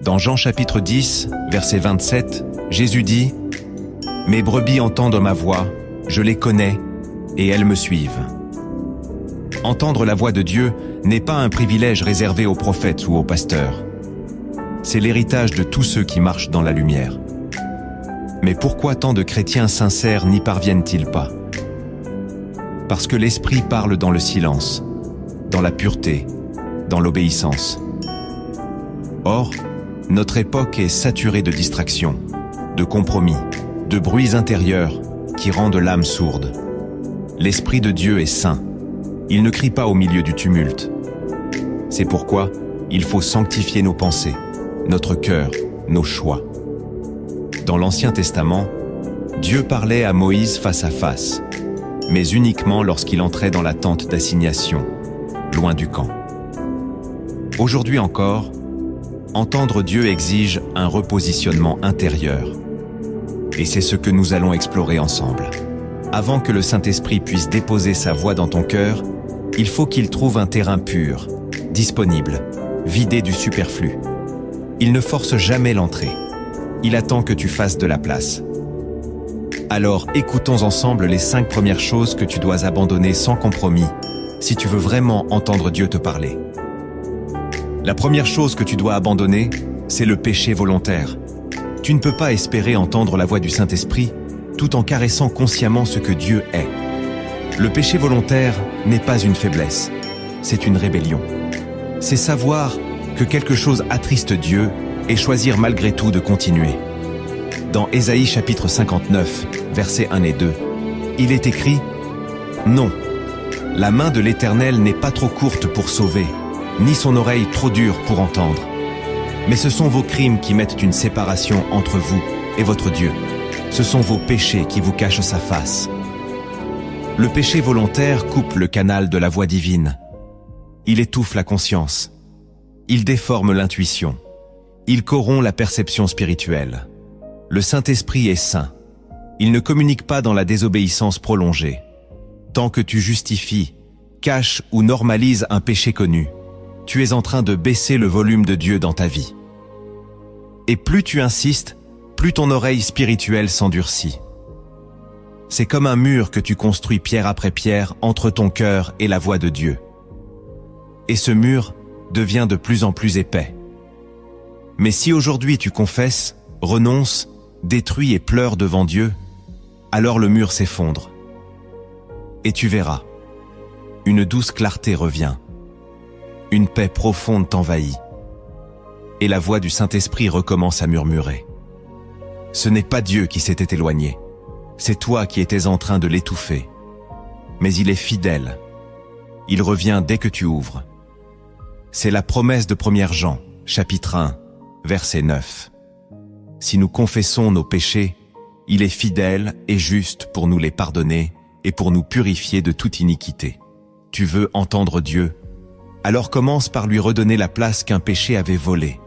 Dans Jean chapitre 10, verset 27, Jésus dit « Mes brebis entendent ma voix, je les connais, et elles me suivent. » Entendre la voix de Dieu n'est pas un privilège réservé aux prophètes ou aux pasteurs. C'est l'héritage de tous ceux qui marchent dans la lumière. Mais pourquoi tant de chrétiens sincères n'y parviennent-ils pas? Parce que l'Esprit parle dans le silence, dans la pureté, dans l'obéissance. Or, notre époque est saturée de distractions, de compromis, de bruits intérieurs qui rendent l'âme sourde. L'Esprit de Dieu est saint. Il ne crie pas au milieu du tumulte. C'est pourquoi il faut sanctifier nos pensées, notre cœur, nos choix. Dans l'Ancien Testament, Dieu parlait à Moïse face à face, mais uniquement lorsqu'il entrait dans la tente d'assignation, loin du camp. Aujourd'hui encore, entendre Dieu exige un repositionnement intérieur. Et c'est ce que nous allons explorer ensemble. Avant que le Saint-Esprit puisse déposer sa voix dans ton cœur, il faut qu'il trouve un terrain pur, disponible, vidé du superflu. Il ne force jamais l'entrée. Il attend que tu fasses de la place. Alors écoutons ensemble les 5 premières choses que tu dois abandonner sans compromis si tu veux vraiment entendre Dieu te parler. La première chose que tu dois abandonner, c'est le péché volontaire. Tu ne peux pas espérer entendre la voix du Saint-Esprit tout en caressant consciemment ce que Dieu est. Le péché volontaire n'est pas une faiblesse, c'est une rébellion. C'est savoir que quelque chose attriste Dieu et choisir malgré tout de continuer. Dans Ésaïe chapitre 59, versets 1 et 2, il est écrit « Non, la main de l'Éternel n'est pas trop courte pour sauver, ni son oreille trop dure pour entendre. Mais ce sont vos crimes qui mettent une séparation entre vous et votre Dieu. Ce sont vos péchés qui vous cachent sa face. » Le péché volontaire coupe le canal de la voix divine. Il étouffe la conscience. Il déforme l'intuition. Il corrompt la perception spirituelle. Le Saint-Esprit est saint. Il ne communique pas dans la désobéissance prolongée. Tant que tu justifies, caches ou normalises un péché connu, tu es en train de baisser le volume de Dieu dans ta vie. Et plus tu insistes, plus ton oreille spirituelle s'endurcit. C'est comme un mur que tu construis pierre après pierre entre ton cœur et la voix de Dieu. Et ce mur devient de plus en plus épais. Mais si aujourd'hui tu confesses, renonces, détruis et pleures devant Dieu, alors le mur s'effondre. Et tu verras, une douce clarté revient. Une paix profonde t'envahit. Et la voix du Saint-Esprit recommence à murmurer. Ce n'est pas Dieu qui s'était éloigné. C'est toi qui étais en train de l'étouffer. Mais il est fidèle. Il revient dès que tu ouvres. C'est la promesse de 1 Jean, chapitre 1, verset 9. Si nous confessons nos péchés, il est fidèle et juste pour nous les pardonner et pour nous purifier de toute iniquité. Tu veux entendre Dieu? Alors commence par lui redonner la place qu'un péché avait volée.